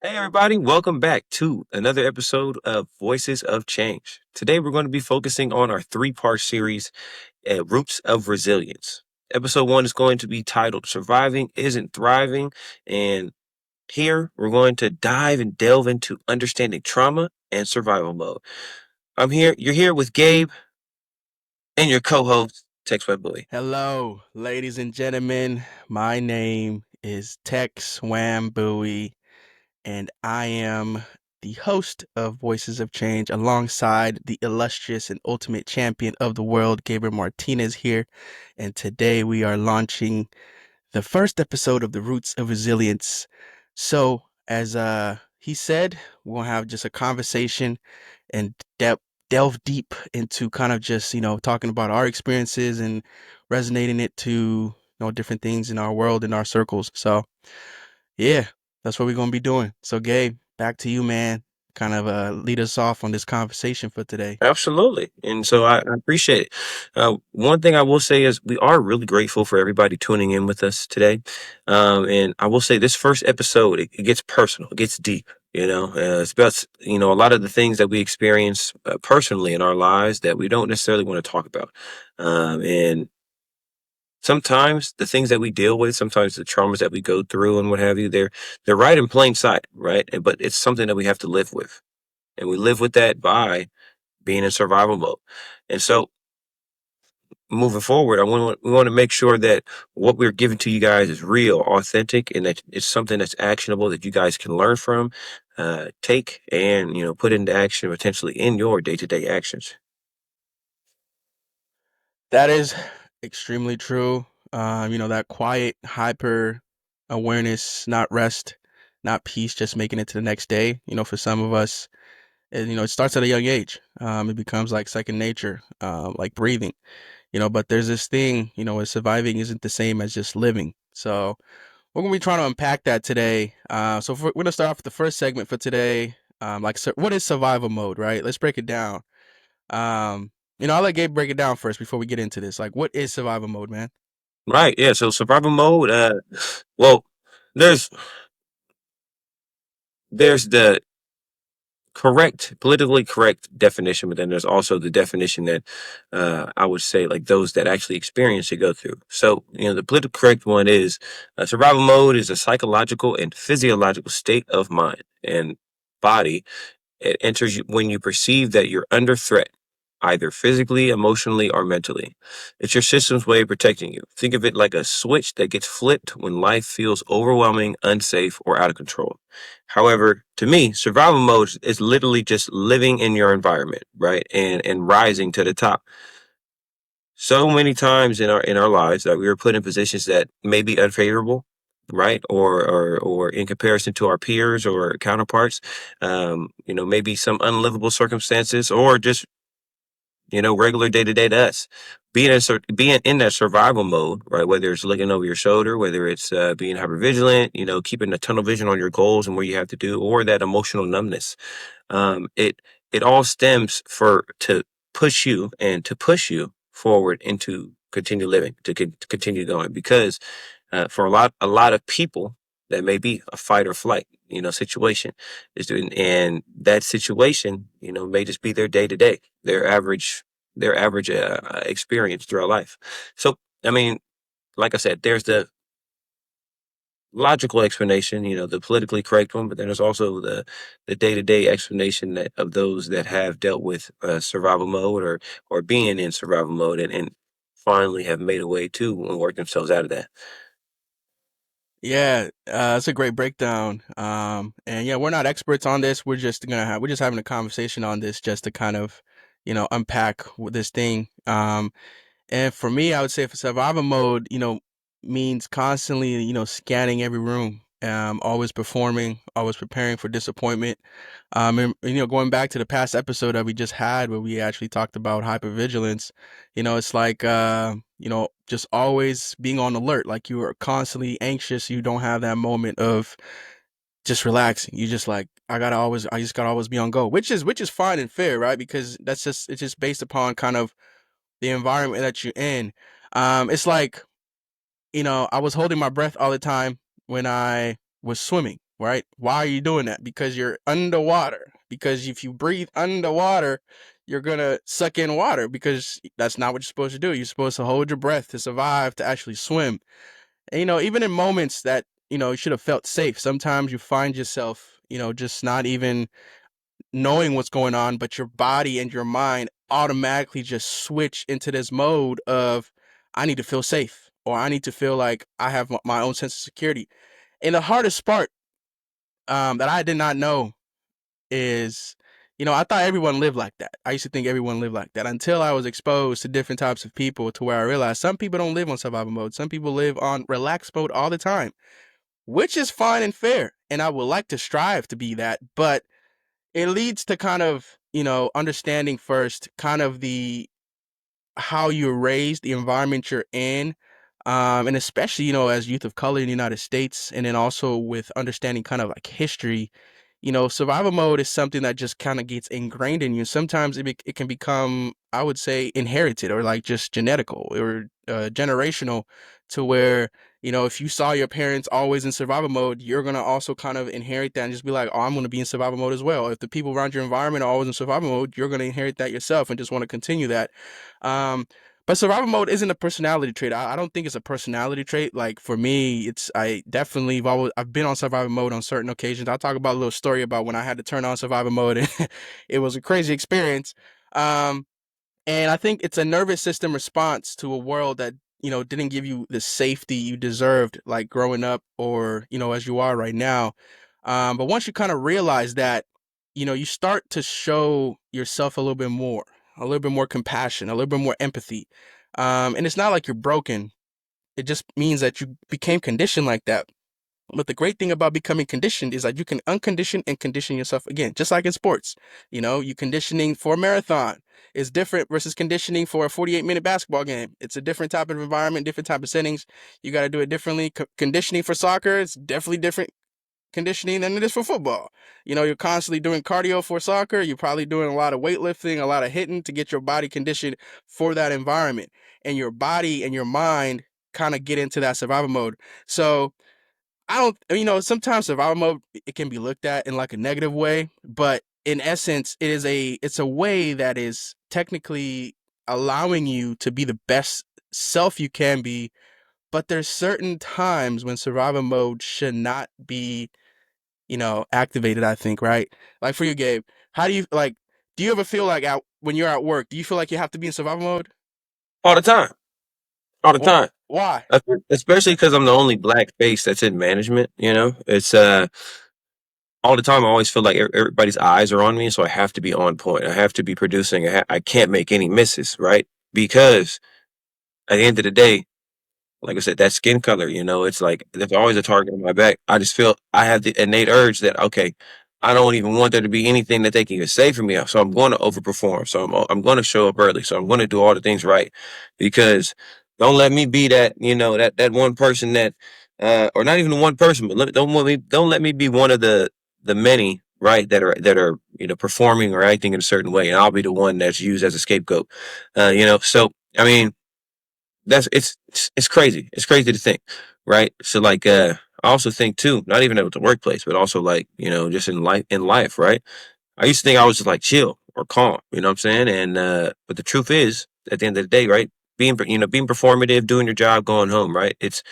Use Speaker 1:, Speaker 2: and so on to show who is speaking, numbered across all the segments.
Speaker 1: Hey, everybody, welcome back to another episode of Voices of Change. Today, we're going to be focusing on our three-part series, Roots of Resilience. Episode one is going to be titled Surviving Isn't Thriving. And here, we're going to dive and delve into understanding trauma and survival mode. You're here with Gabe and your co host, Tex Boy.
Speaker 2: Hello, ladies and gentlemen. My name is Tex Wambui, and I am the host of Voices of Change alongside the illustrious and ultimate champion of the world, Gabriel Martinez here. And today we are launching the first episode of the Roots of Resilience. So, as he said, we'll have just a conversation and delve deep into kind of just talking about our experiences and resonating it to different things in our world, in our circles. So yeah, that's what we're gonna be doing. So Gabe, back to you, man. Kind of lead us off on this conversation for today.
Speaker 1: Absolutely. And so I appreciate it. One thing I will say is we are really grateful for everybody tuning in with us today. And I will say this first episode, it gets personal, it gets deep. It's about, a lot of the things that we experience personally in our lives that we don't necessarily want to talk about. And sometimes the things that we deal with, sometimes the traumas that we go through and what have you, they're right in plain sight, right? But it's something that we have to live with. And we live with that by being in survival mode. And so moving forward, we want to make sure that what we're giving to you guys is real, authentic, and that it's something that's actionable that you guys can learn from, take, and put into action potentially in your day to day actions.
Speaker 2: That is extremely true. That quiet hyper awareness, not rest, not peace, just making it to the next day. For some of us, and it starts at a young age. It becomes like second nature, like breathing. But there's this thing, where surviving isn't the same as just living. So we're gonna be trying to unpack that today. We're gonna start off with the first segment for today. What is survival mode, right? Let's break it down. I'll let Gabe break it down first before we get into this. Like, what is survival mode, man?
Speaker 1: Right. Yeah. So survival mode. Well, there's there's the politically correct definition, but then there's also the definition that I would say like those that actually experience it go through. So, the politically correct one is survival mode is a psychological and physiological state of mind and body. It enters when you perceive that you're under threat, either physically, emotionally, or mentally. It's your system's way of protecting you. Think of it like a switch that gets flipped when life feels overwhelming, unsafe, or out of control. However, to me, survival mode is literally just living in your environment, right? And rising to the top. So many times in our lives that we were put in positions that may be unfavorable, right? Or in comparison to our peers or counterparts, maybe some unlivable circumstances or just regular day to day to us. Being in that survival mode, right? Whether it's looking over your shoulder, whether it's being hyper vigilant, keeping a tunnel vision on your goals and what you have to do, or that emotional numbness. It all stems for to push you forward into continue living, to continue going, because for a lot of people that may be a fight or flight situation and that situation may just be their day to day, their average experience throughout life. So I mean, like I said, there's the logical explanation, the politically correct one, but then there's also the day to day explanation of those that have dealt with survival mode or being in survival mode and finally have made a way to and work themselves out of that.
Speaker 2: Yeah, that's a great breakdown. And yeah, we're not experts on this. We're just having a conversation on this just to kind of, unpack this thing. And for me, I would say for survival mode, means constantly, scanning every room, always performing, always preparing for disappointment. Going back to the past episode that we just had where we actually talked about hypervigilance, it's like, just always being on alert. Like you are constantly anxious. You don't have that moment of just relaxing. You just like, I just gotta always be on go, which is fine and fair, right? Because it's just based upon kind of the environment that you're in. It's like, I was holding my breath all the time when I was swimming. right? Why are you doing that? Because you're underwater. Because if you breathe underwater, you're gonna suck in water because that's not what you're supposed to do. You're supposed to hold your breath to survive, to actually swim. And, even in moments that, you should have felt safe, sometimes you find yourself, just not even knowing what's going on, but your body and your mind automatically just switch into this mode of, I need to feel safe, or I need to feel like I have my own sense of security. And the hardest part, that I did not know is, I thought everyone lived like that. I used to think everyone lived like that until I was exposed to different types of people, to where I realized some people don't live on survival mode. Some people live on relaxed mode all the time, which is fine and fair. And I would like to strive to be that, but it leads to kind of, understanding first kind of the how you're raised, the environment you're in, and especially, as youth of color in the United States, and then also with understanding kind of like history. Survival mode is something that just kind of gets ingrained in you. Sometimes it can become, I would say, inherited, or like just genetical, or generational, to where, if you saw your parents always in survival mode, you're gonna also kind of inherit that and just be like, oh, I'm gonna be in survival mode as well. If the people around your environment are always in survival mode, you're gonna inherit that yourself and just want to continue that. Um, but survival mode isn't a personality trait. I don't think it's a personality trait. Like for me, I definitely I've been on survival mode on certain occasions. I'll talk about a little story about when I had to turn on survival mode, and it was a crazy experience. Um, and I think it's a nervous system response to a world that, didn't give you the safety you deserved, like growing up, or, as you are right now. But once you kind of realize that, you start to show yourself a little bit more compassion, a little bit more empathy. And it's not like you're broken. It just means that you became conditioned like that. But the great thing about becoming conditioned is that you can uncondition and condition yourself again, just like in sports. You conditioning for a marathon is different versus conditioning for a 48-minute basketball game. It's a different type of environment, different type of settings. You got to do it differently. Conditioning for soccer is definitely different conditioning than it is for football. You're constantly doing cardio for soccer. You're probably doing a lot of weightlifting, a lot of hitting to get your body conditioned for that environment. And your body and your mind kind of get into that survival mode. So I don't, sometimes survival mode, it can be looked at in like a negative way, but in essence, it's a way that is technically allowing you to be the best self you can be. But there's certain times when survival mode should not be, activated, I think, right? Like for you, Gabe, how do you like, do you ever feel like when you're at work, do you feel like you have to be in survival mode?
Speaker 1: All the time, all the time.
Speaker 2: Why?
Speaker 1: Especially because I'm the only black face that's in management. It's all the time. I always feel like everybody's eyes are on me, so I have to be on point. I have to be producing. I can't make any misses, right? Because at the end of the day, like I said, that skin color, it's like there's always a target on my back. I just feel I have the innate urge that, okay, I don't even want there to be anything that they can even say for me. So I'm going to overperform. So I'm going to show up early. So I'm going to do all the things right, because don't let me be that, that one person that, or not even the one person, but don't let me be one of the many, right, that are performing or acting in a certain way, and I'll be the one that's used as a scapegoat. So I mean, it's crazy. It's crazy to think, right? So like I also think too, not even at the workplace, but also like, just in life, right? I used to think I was just like chill or calm, you know what I'm saying? And but the truth is, at the end of the day, right? Being performative, doing your job, going home, right? It's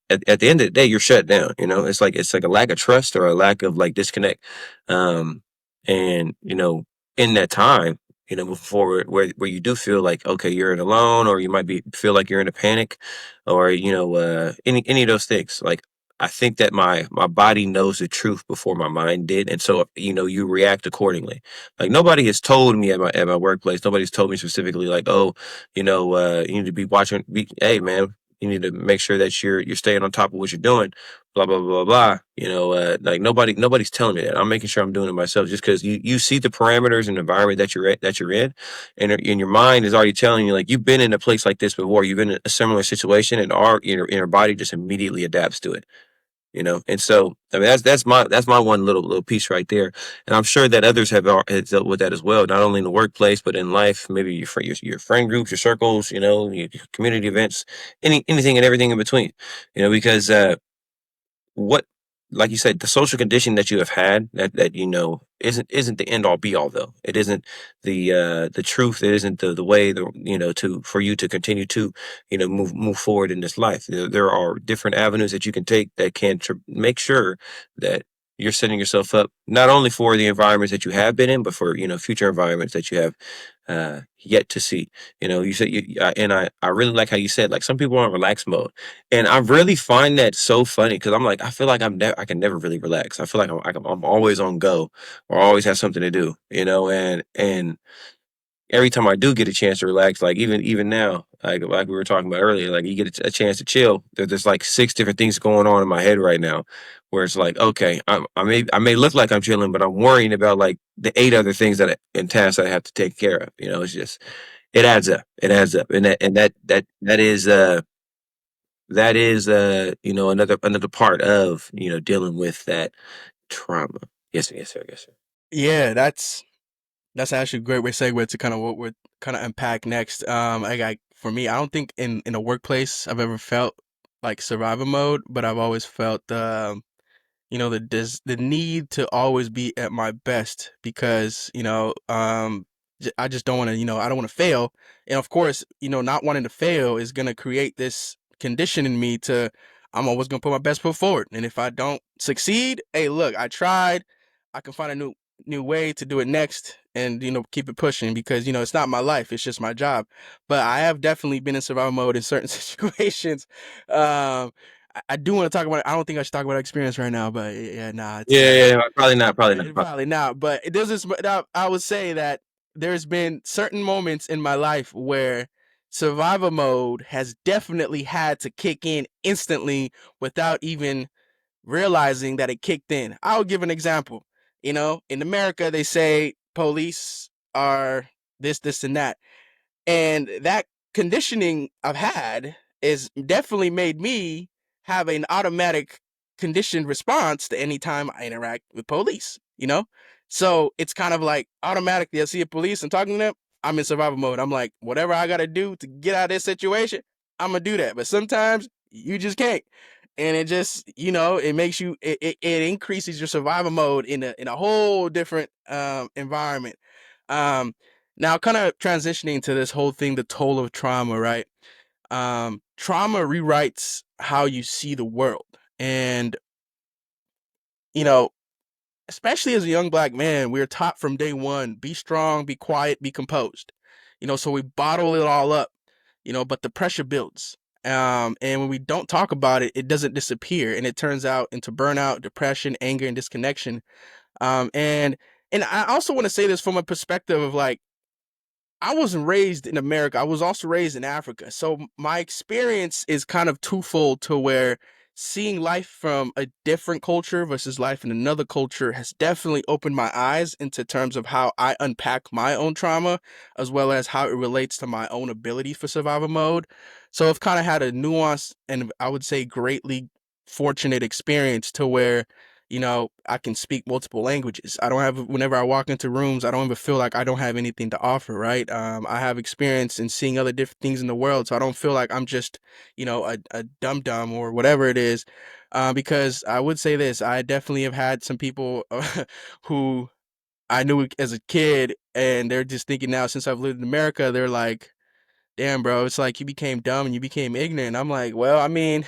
Speaker 1: at the end of the day, you're shut down. It's like a lack of trust or a lack of like disconnect. Um, and in that time, before where you do feel like, okay, you're in alone, or you might be feel like you're in a panic, or any of those things. Like, I think that my body knows the truth before my mind did, and so you react accordingly. Like, nobody has told me at my workplace. Nobody's told me specifically like, oh, you need to be watching. Hey, man, you need to make sure that you're staying on top of what you're doing. Blah blah blah blah. Like, nobody's telling me that. I'm making sure I'm doing it myself, just because you see the parameters and environment that you're in, and your mind is already telling you, like, you've been in a place like this before. You've been in a similar situation, and your body just immediately adapts to it. And so, I mean, that's my one little piece right there. And I'm sure that others have dealt with that as well, not only in the workplace but in life. Maybe your friend groups, your circles, your community events, anything and everything in between. Because what like you said, the social condition that you have had that isn't the end all be all though. It isn't the truth. It isn't the way to for you to continue to move forward in this life. There are different avenues that you can take that can make sure that you're setting yourself up not only for the environments that you have been in, but for future environments that you have yet to see. You said and I really like how you said like some people are in relaxed mode, and I really find that so funny because I'm like I feel like I can never really relax. I feel like I'm always on go or always have something to do, and every time I do get a chance to relax, like even now, like we were talking about earlier, like you get a chance to chill. There's like six different things going on in my head right now, where it's like, okay, I may look like I'm chilling, but I'm worrying about like the eight other things and tasks that I have to take care of. It's just it adds up. It adds up, and that is another part of dealing with that trauma. Yes, yes, sir, yes, sir.
Speaker 2: Yeah, that's actually a great way segue to kind of what we're kind of unpack next. For me, I don't think in a workplace I've ever felt like survival mode, but I've always felt the need to always be at my best because I just don't want to I don't want to fail, and of course not wanting to fail is gonna create this condition in me to I'm always gonna put my best foot forward, and if I don't succeed, hey, look, I tried. I can find a new way to do it next, and keep it pushing because it's not my life, it's just my job. But I have definitely been in survival mode in certain situations. um I do want to talk about it. I don't think I should talk about experience right now, but yeah, nah, it's
Speaker 1: Yeah, yeah, yeah, probably not, probably not.
Speaker 2: probably not. But there's this. I would say that there's been certain moments in my life where survivor mode has definitely had to kick in instantly without even realizing that it kicked in. I'll give an example. In America, they say police are this, and that. And that conditioning I've had is definitely made me have an automatic conditioned response to any time I interact with police. So it's kind of like automatically I see a police and talking to them, I'm in survival mode. I'm like, whatever I gotta do to get out of this situation, I'm gonna do that. But sometimes you just can't. And it just, it makes you it increases your survival mode in a whole different environment. Um Now, kind of transitioning to this whole thing, the toll of trauma, right? Trauma rewrites how you see the world. And, you know, especially as a young black man, we're taught from day one be strong, be quiet, be composed. So we bottle it all up, but the pressure builds. And when we don't talk about it, it doesn't disappear and it turns out into burnout, depression, anger, and disconnection. And I also want to say this from a perspective of like, I wasn't raised in America. I was also raised in Africa. So my experience is kind of twofold to where seeing life from a different culture versus life in another culture has definitely opened my eyes into terms of how I unpack my own trauma as well as how it relates to my own ability for survival mode. So I've kind of had a nuanced and I would say greatly fortunate experience to where I can speak multiple languages. I don't have, whenever I walk into rooms, I don't ever feel like I don't have anything to offer, right? I have experience in seeing other different things in the world, so I don't feel like I'm just, a dum dum or whatever it is. Because I would say this, I definitely have had some people who I knew as a kid, and they're just thinking now since I've lived in America, they're like, damn, bro, it's like you became dumb and you became ignorant. I'm like, well, I mean,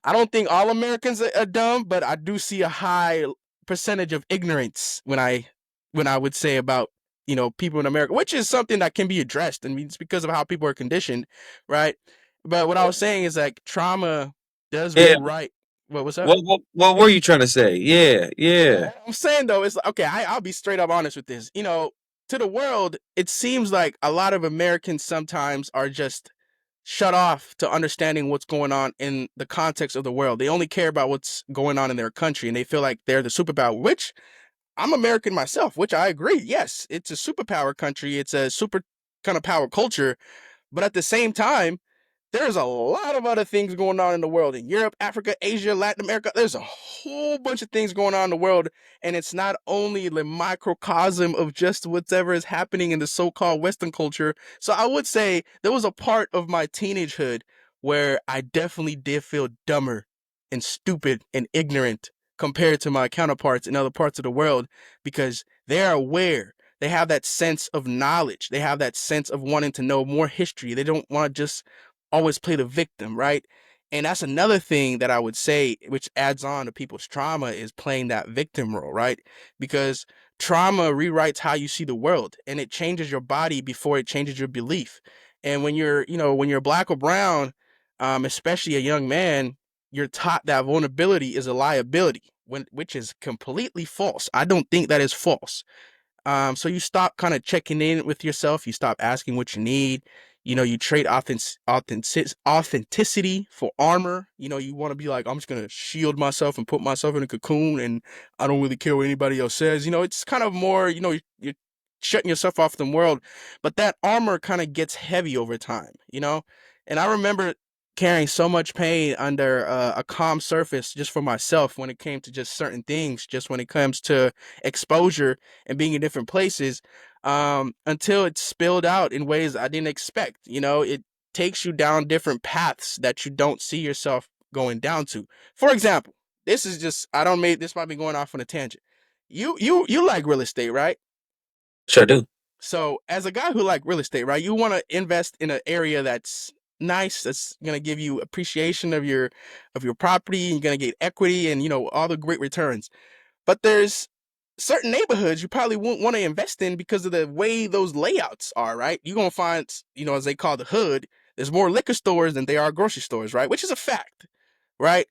Speaker 2: I don't think all Americans are dumb, but I do see a high percentage of ignorance when I would say about people in America, which is something that can be addressed. I mean, it's because of how people are conditioned, right? But what I was saying is like trauma does
Speaker 1: Yeah.
Speaker 2: rewrite. What's up?
Speaker 1: What were you trying to say? Yeah, yeah.
Speaker 2: I'm saying though, it's okay. I'll be straight up honest with this. To the world, it seems like a lot of Americans sometimes are just shut off to understanding what's going on in the context of the world. They only care about what's going on in their country, and they feel like they're the superpower. Which I'm American myself, which I agree. Yes, it's a superpower country. It's a super kind of power culture. But at the same time, there's a lot of other things going on in the world in Europe, Africa, Asia, Latin America. There's a whole bunch of things going on in the world. And it's not only the microcosm of just whatever is happening in the so called Western culture. So I would say there was a part of my teenagehood where I definitely did feel dumber and stupid and ignorant compared to my counterparts in other parts of the world because they're aware. They have that sense of knowledge. They have that sense of wanting to know more history. They don't want to just always play the victim, right? And that's another thing that I would say, which adds on to people's trauma, is playing that victim role, right? Because trauma rewrites how you see the world and it changes your body before it changes your belief. And when you're black or brown, especially a young man, you're taught that vulnerability is a liability, which is completely false. I don't think that is false. So you stop kind of checking in with yourself. You stop asking what you need. You trade authenticity for armor. You want to be like, I'm just gonna shield myself and put myself in a cocoon, and I don't really care what anybody else says. It's kind of more, you're shutting yourself off from the world, but that armor kind of gets heavy over time. And I remember carrying so much pain under a calm surface just for myself when it came to just certain things, just when it comes to exposure and being in different places, until it spilled out in ways I didn't expect. It takes you down different paths that you don't see yourself going down to. For example, this is just I don't make this might be going off on a tangent. You like real estate, right?
Speaker 1: Sure do.
Speaker 2: So as a guy who like real estate, right, you want to invest in an area that's nice, that's gonna give you appreciation of your property, you're gonna get equity and all the great returns. But there's certain neighborhoods you probably won't want to invest in because of the way those layouts are, right? You're gonna find, as they call the hood, there's more liquor stores than there are grocery stores, right? Which is a fact, right?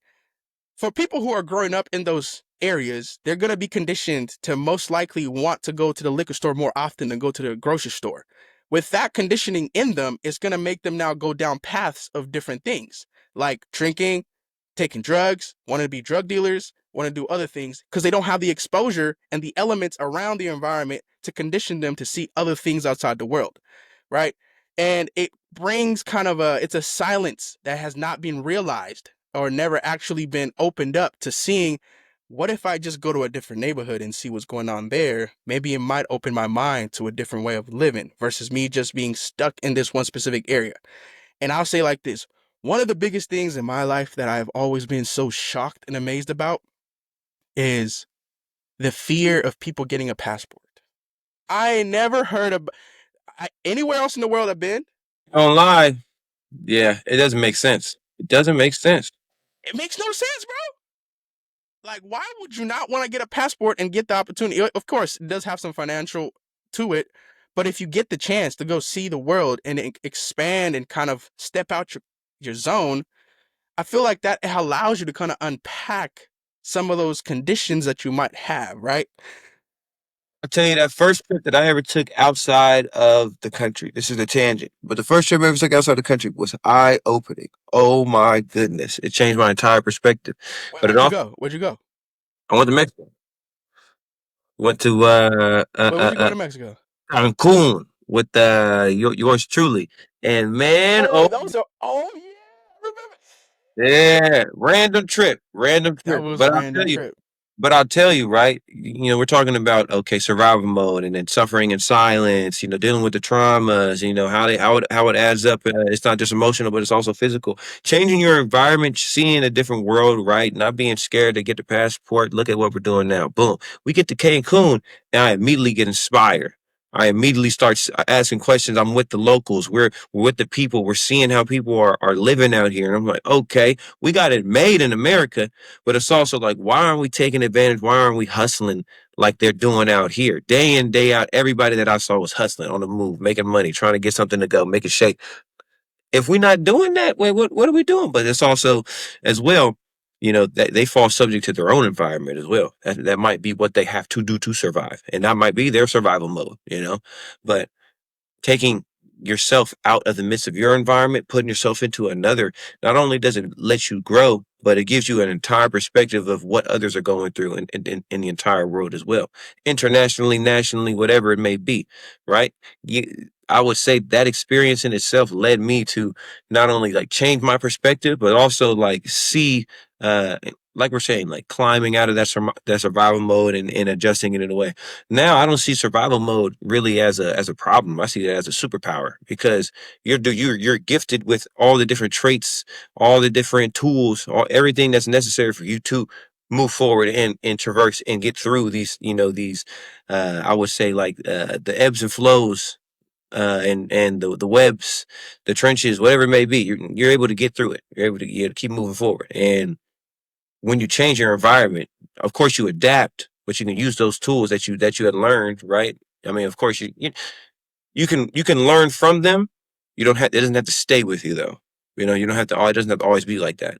Speaker 2: For people who are growing up in those areas, they're going to be conditioned to most likely want to go to the liquor store more often than go to the grocery store. With that conditioning in them, it's going to make them now go down paths of different things like drinking, taking drugs, wanting to be drug dealers, want to do other things because they don't have the exposure and the elements around the environment to condition them to see other things outside the world, right? And it brings it's a silence that has not been realized or never actually been opened up to seeing what if I just go to a different neighborhood and see what's going on there? Maybe it might open my mind to a different way of living versus me just being stuck in this one specific area. And I'll say like this, one of the biggest things in my life that I've always been so shocked and amazed about is the fear of people getting a passport. I never heard of anywhere else in the world I've been.
Speaker 1: Don't lie. Yeah, it doesn't make sense. It doesn't make sense.
Speaker 2: It makes no sense, bro. Like, why would you not want to get a passport and get the opportunity? Of course, it does have some financial to it, but if you get the chance to go see the world and expand and kind of step out your zone, I feel like that allows you to kind of unpack some of those conditions that you might have, right?
Speaker 1: I'll tell you that first trip that I ever took outside of the country. This is a tangent, but the first trip I ever took outside the country was eye opening. Oh my goodness, it changed my entire perspective. But it
Speaker 2: Where'd you
Speaker 1: also,
Speaker 2: go? Where'd you go?
Speaker 1: I went to Mexico. Went to
Speaker 2: Where'd you go to Mexico?
Speaker 1: Cancun with yours truly, and man,
Speaker 2: Oh,
Speaker 1: oh
Speaker 2: those are. Oh yeah, I remember.
Speaker 1: yeah, random
Speaker 2: That
Speaker 1: trip.
Speaker 2: was a random trip.
Speaker 1: But I'll tell you, right? We're talking about okay, survival mode, and then suffering in silence. Dealing with the traumas. How it adds up. It's not just emotional, but it's also physical. Changing your environment, seeing a different world, right? Not being scared to get the passport. Look at what we're doing now. Boom, we get to Cancun, and I immediately get inspired. I immediately start asking questions. I'm with the locals. We're with the people. We're seeing how people are living out here, and I'm like, okay, we got it made in America, but it's also like, why aren't we taking advantage? Why aren't we hustling like they're doing out here? Day in, day out, everybody that I saw was hustling on the move, making money, trying to get something to go, make it shake. If we're not doing that, wait, what are we doing? But it's also, as well, that they fall subject to their own environment as well. That might be what they have to do to survive. And that might be their survival mode. But taking yourself out of the midst of your environment, putting yourself into another, not only does it let you grow, but it gives you an entire perspective of what others are going through in the entire world as well, internationally, nationally, whatever it may be, right? I would say that experience in itself led me to not only like change my perspective, but also like see like we're saying, like climbing out of that survival mode and adjusting it in a way. Now I don't see survival mode really as a problem. I see it as a superpower because you're gifted with all the different traits, all the different tools, all everything that's necessary for you to move forward and traverse and get through these, these I would say like the ebbs and flows and the webs, the trenches, whatever it may be. You're able to get through it. You're able to keep moving forward. And when you change your environment, of course you adapt, but you can use those tools that you had learned, right? I mean, of course you can learn from them. You don't have it doesn't have to stay with you though. You don't have to. It doesn't have to always be like that.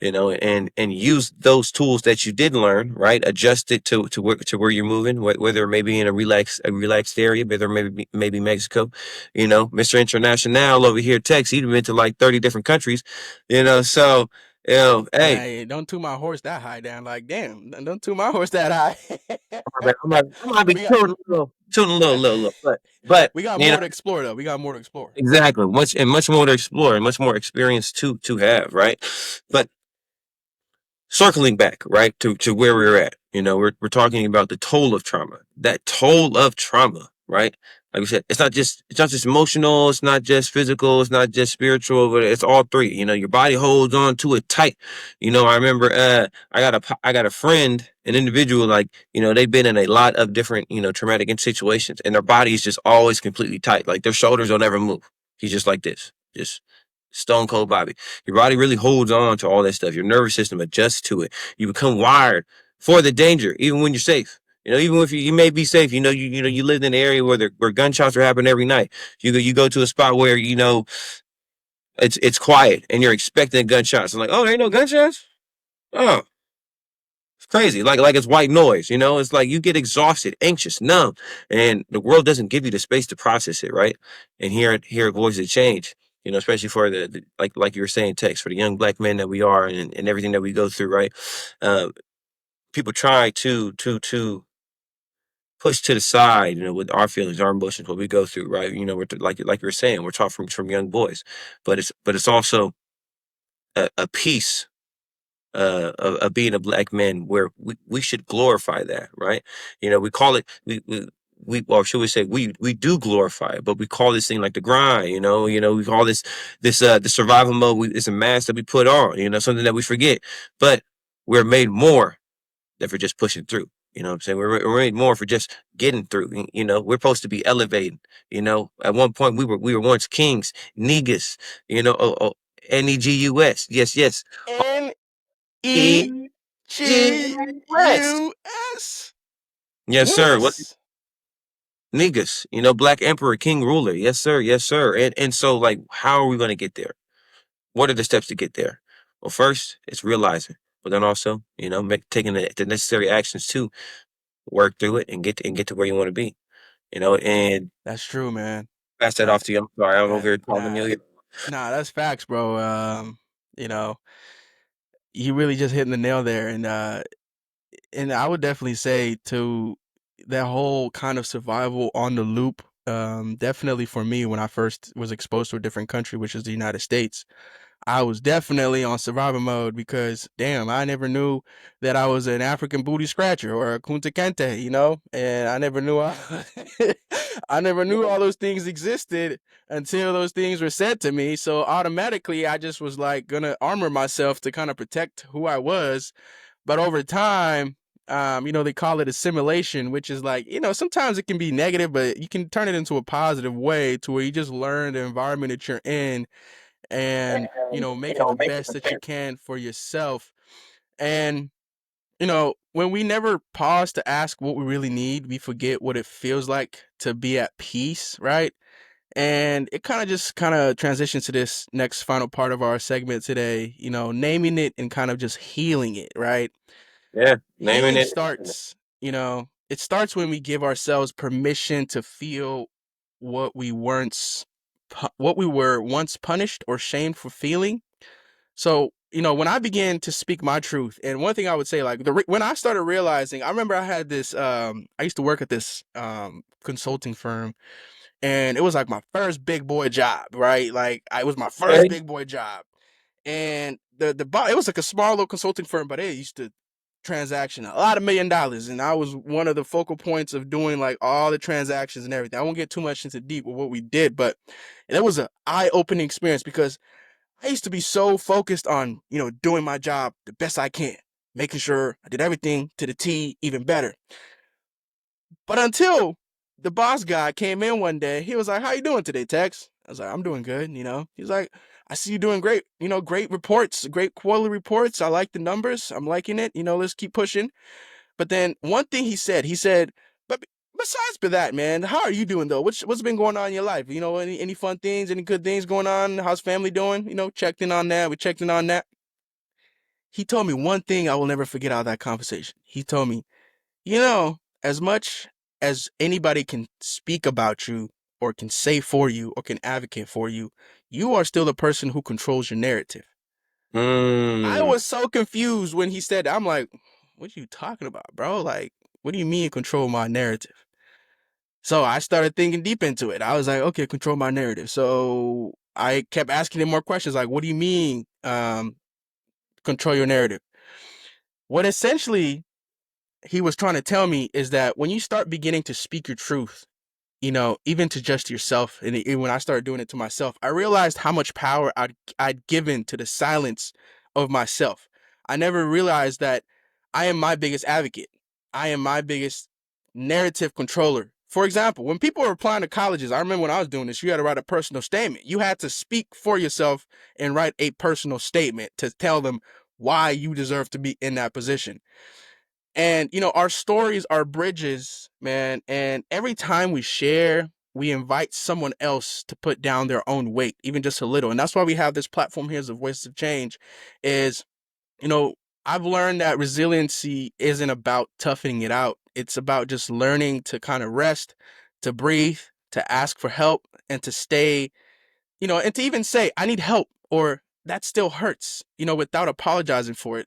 Speaker 1: And use those tools that you did learn, right? Adjust it to where you're moving, whether maybe in a relaxed area, whether maybe Mexico. Mr. International over here, Tex, he'd been to like 30 different countries. So hey,
Speaker 2: Hey, don't toot my horse that high down. Like, damn, don't toot my horse that high.
Speaker 1: I might be
Speaker 2: we got
Speaker 1: tooting a little, but
Speaker 2: we got
Speaker 1: you know
Speaker 2: more to explore though. We got more to explore.
Speaker 1: exactly much more to explore and much more experience to have, right? But circling back, right, to where we're at, we're talking about the toll of trauma. That toll of trauma, right? Like we said, it's not just emotional, it's not just physical, it's not just spiritual, but it's all three. Your body holds on to it tight. I remember I got a friend, an individual, like, they've been in a lot of different, traumatic situations, and their body is just always completely tight. Like their shoulders don't ever move. He's just like this. Just stone cold Bobby. Your body really holds on to all that stuff. Your nervous system adjusts to it. You become wired for the danger, even when you're safe. Even if you may be safe, you lived in an area where gunshots are happening every night. You go to a spot where it's quiet and you're expecting gunshots. And like, oh, there ain't no gunshots. Oh, it's crazy. Like it's white noise. It's like you get exhausted, anxious, numb, and the world doesn't give you the space to process it, right? And hear voices change. Especially for the like you were saying, Tex, for the young black men that we are, and everything that we go through, right? Uh, People try to push to the side, with our feelings, our emotions, what we go through, right? We're like you were saying, we're taught from young boys, but it's also a piece of being a black man where we should glorify that, right? We call it or should we say we do glorify it, but we call this thing like the grind. We call this the survival mode. It's a mask that we put on. Something that we forget, but we're made more than for just pushing through. You know what I'm saying? We're made more for just getting through. We're supposed to be elevating. At one point we were once kings, niggas. Negus. Yes, yes. Yes.
Speaker 2: Negus.
Speaker 1: Yes, sir. What
Speaker 2: Niggas.
Speaker 1: niggas? Black emperor, king ruler. Yes, sir. Yes, sir. And so like, how are we gonna get there? What are the steps to get there? Well, first it's realizing, but then also, taking the necessary actions to work through it and get to where you want to be. And
Speaker 2: That's true, man.
Speaker 1: pass that
Speaker 2: That,
Speaker 1: off to you. I'm sorry, I'm over here talking a
Speaker 2: nah,
Speaker 1: million.
Speaker 2: nah, that's facts, bro. You know, you really just hitting the nail there, and I would definitely say to that whole kind of survival on the loop. Definitely for me, when I first was exposed to a different country, which is the United States, I was definitely on survival mode because damn, I never knew that I was an African booty scratcher or a kunta kente, and I never knew I never knew all those things existed until those things were said to me. So automatically, I just was like gonna armor myself to kind of protect who I was. But over time, they call it assimilation, which is like, sometimes it can be negative, but you can turn it into a positive way to where you just learn the environment that you're in and make it the best that you can for yourself. And when we never pause to ask what we really need, we forget what it feels like to be at peace, right? And it kind of transitions to this next final part of our segment today, naming it and kind of just healing it, right?
Speaker 1: Yeah, naming
Speaker 2: Healing
Speaker 1: it.
Speaker 2: starts, it starts when we give ourselves permission to feel what what we were once punished or shamed for feeling. So, when I began to speak my truth, and one thing I would say, like, when I started realizing, I remember I had this, I used to work at this consulting firm, and it was like my first big boy job, right? Like, it was my first
Speaker 1: Okay.
Speaker 2: big boy job. And the boss, it was like a small little consulting firm, but it used to transaction a lot of $1 million, and I was one of the focal points of doing like all the transactions and everything. I won't get too much into deep with what we did, but that was an eye-opening experience because I used to be so focused on, doing my job the best I can, making sure I did everything to the T, even better. But until the boss guy came in one day, he was like, "How you doing today, Tex?" I was like, "I'm doing good." He's like, "I see you doing great. Great reports, great quarterly reports. I like the numbers. I'm liking it. Let's keep pushing." But then one thing he said, "But besides that, man, how are you doing though? What's been going on in your life? Any fun things, any good things going on? How's family doing?" Checked in on that. We checked in on that. He told me one thing I will never forget out of that conversation. He told me, as much as anybody can speak about you or can say for you or can advocate for you, you are still the person who controls your narrative. I
Speaker 1: Mm.
Speaker 2: was so confused when he said that. I'm like, what are you talking about, bro? Like, what do you mean control my narrative? So I started thinking deep into it. I was like, okay, control my narrative. So I kept asking him more questions like, what do you mean control your narrative? What essentially he was trying to tell me is that when you start beginning to speak your truth, even to just yourself, and when I started doing it to myself, I realized how much power I'd given to the silence of myself. I never realized that I am my biggest advocate. I am my biggest narrative controller. For example, when people were applying to colleges, I remember when I was doing this, you had to write a personal statement. You had to speak for yourself and write a personal statement to tell them why you deserve to be in that position. And, our stories are bridges, man. And every time we share, we invite someone else to put down their own weight, even just a little. And that's why we have this platform here as the Voices of Change is, you know, I've learned that resiliency isn't about toughing it out. It's about just learning to kind of rest, to breathe, to ask for help, and to stay, and to even say, I need help, or that still hurts, without apologizing for it.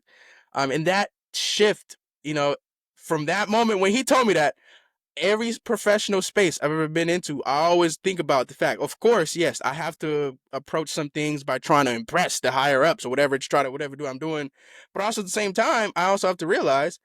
Speaker 2: And that shift, you know, from that moment when he told me that, every professional space I've ever been into, I always think about the fact, of course, yes, I have to approach some things by trying to impress the higher ups or whatever, to try to whatever do I'm doing. But also at the same time, I also have to realize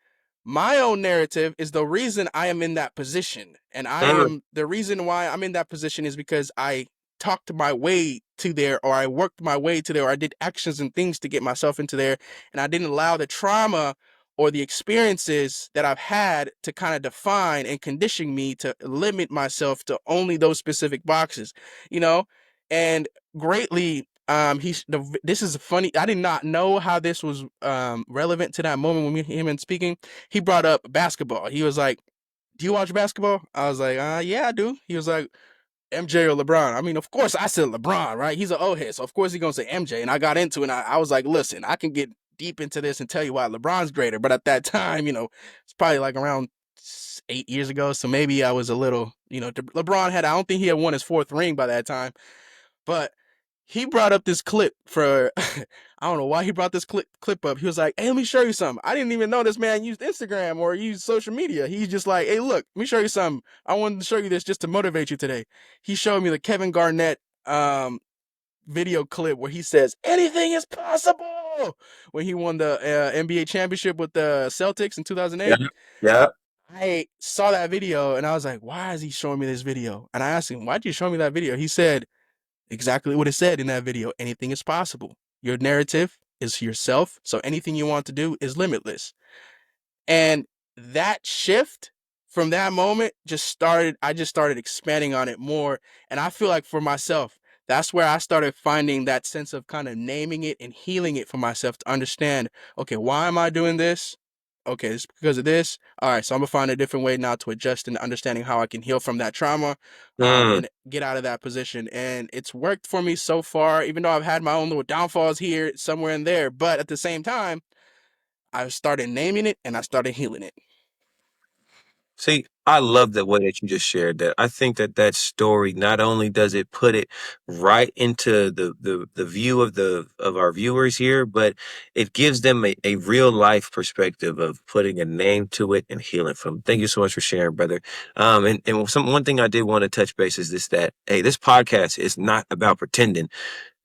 Speaker 2: my own narrative is the reason I am in that position. And
Speaker 1: Mm.
Speaker 2: the reason why I'm in that position is because I talked my way to there, or I worked my way to there, or I did actions and things to get myself into there. And I didn't allow the trauma or the experiences that I've had to kind of define and condition me to limit myself to only those specific boxes, you know, and greatly. This is funny. I did not know how this was relevant to that moment when him and speaking. He brought up basketball. He was like, "Do you watch basketball?" I was like, "Yeah, I do." He was like, "MJ or LeBron?" I mean, of course I said LeBron, right? He's an old head, so of course he's gonna say MJ. And I got into it. And I was like, "Listen, I can get deep into this and tell you why LeBron's greater." But at that time, it's probably like around 8 years ago, so maybe I was a little, LeBron had. I don't think he had won his fourth ring by that time, but he brought up this clip for I don't know why he brought this clip up. He was like, "Hey, let me show you something. I didn't even know this man used Instagram or used social media." He's just like, "Hey, look, let me show you something. I wanted to show you this just to motivate you today." He showed me the Kevin Garnett video clip where he says, "Anything is possible," when he won the NBA championship with the Celtics in
Speaker 1: Yeah.
Speaker 2: 2008.
Speaker 1: Yeah.
Speaker 2: I saw that video and I was like, "Why is he showing me this video?" And I asked him, "Why'd you show me that video?" He said exactly what it said in that video. Anything is possible. Your narrative is yourself, so anything you want to do is limitless. And that shift from that moment I just started expanding on it more. And I feel like for myself, that's where I started finding that sense of kind of naming it and healing it for myself to understand, okay, why am I doing this? Okay, it's because of this. All right, so I'm gonna find a different way now to adjust and understanding how I can heal from that trauma,
Speaker 1: Mm.
Speaker 2: and get out of that position. And it's worked for me so far, even though I've had my own little downfalls here, somewhere in there. But at the same time, I started naming it and I started healing it.
Speaker 1: See, I love the way that you just shared that. I think that that story not only does it put it right into the view of the of our viewers here, but it gives them a real life perspective of putting a name to it and healing from. Thank you so much for sharing, brother. And one thing I did want to touch base is this, that hey, this podcast is not about pretending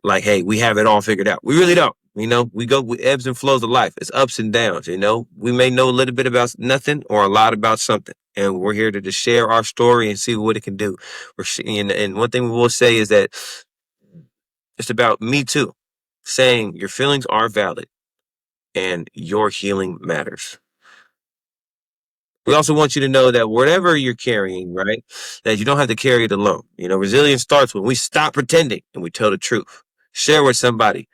Speaker 1: like, hey, we have it all figured out. We really don't. We go with ebbs and flows of life. It's ups and downs. We may know a little bit about nothing or a lot about something, and we're here to just share our story and see what it can do. And one thing we will say is that it's about me too, saying your feelings are valid and your healing matters. We also want you to know that whatever you're carrying, right, that you don't have to carry it alone. Resilience starts when we stop pretending and we tell the truth. Share with somebody,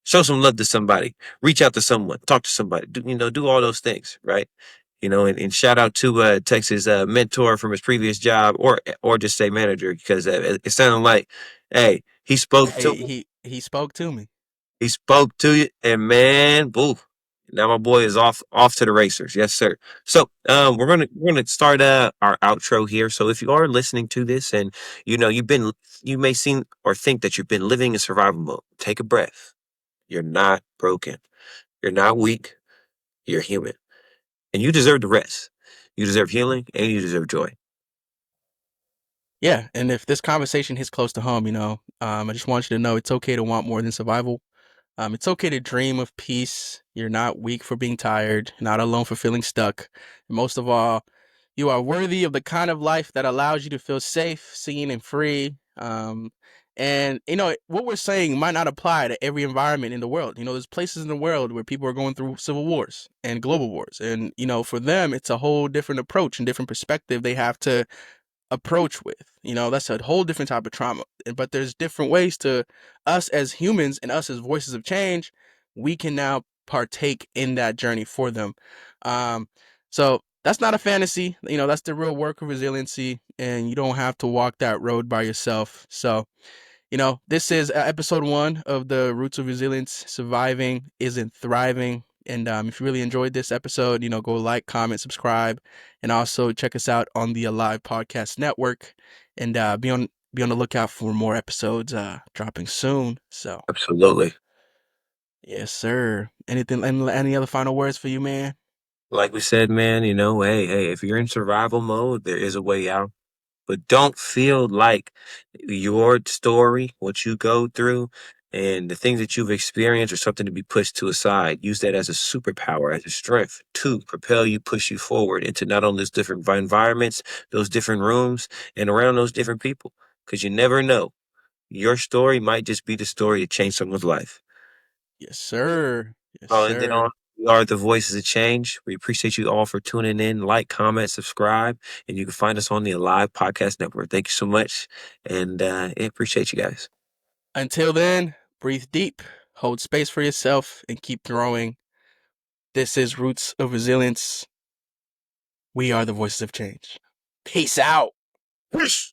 Speaker 1: show some love to somebody, reach out to someone, talk to somebody, do all those things, right? And shout out to Tex's mentor from his previous job, or just say manager, because it sounded like, hey,
Speaker 2: Hey, he spoke to me.
Speaker 1: he spoke to you, and man, boo. Now my boy is off to the racers. Yes, sir. So we're gonna start our outro here. So if you are listening to this and you may seem or think that you've been living in survival mode, take a breath. You're not broken. You're not weak. You're human. And you deserve the rest. You deserve healing and you deserve joy.
Speaker 2: Yeah, and if this conversation hits close to home, I just want you to know it's okay to want more than survival. It's okay to dream of peace. You're not weak for being tired, not alone for feeling stuck. And most of all, you are worthy of the kind of life that allows you to feel safe, seen, and free. And what we're saying might not apply to every environment in the world. There's places in the world where people are going through civil wars and global wars, and for them, it's a whole different approach and different perspective they have to approach with. That's a whole different type of trauma. But there's different ways to us as humans and us as voices of change. We can now partake in that journey for them. So that's not a fantasy. That's the real work of resiliency, and you don't have to walk that road by yourself. So this is episode 1 of the Roots of Resilience. Surviving isn't thriving. And if you really enjoyed this episode, go like, comment, subscribe, and also check us out on the Alive Podcast Network. And be on the lookout for more episodes dropping soon. So
Speaker 1: Absolutely.
Speaker 2: yes, sir. Any other final words for you, man?
Speaker 1: Like we said, man, hey, if you're in survival mode, there is a way out. But don't feel like your story, what you go through, and the things that you've experienced are something to be pushed to a side. Use that as a superpower, as a strength to propel you, push you forward into not only those different environments, those different rooms, and around those different people. Because you never know. Your story might just be the story to change someone's life.
Speaker 2: Yes, sir. Yes,
Speaker 1: Well, and then
Speaker 2: sir.
Speaker 1: we are the voices of change. We appreciate you all for tuning in. Like, comment, subscribe, and you can find us on the Alive Podcast Network. Thank you so much, and I appreciate you guys.
Speaker 2: Until then, breathe deep, hold space for yourself, and keep growing. This is Roots of Resilience. We are the voices of change. Peace out.
Speaker 1: Whoosh!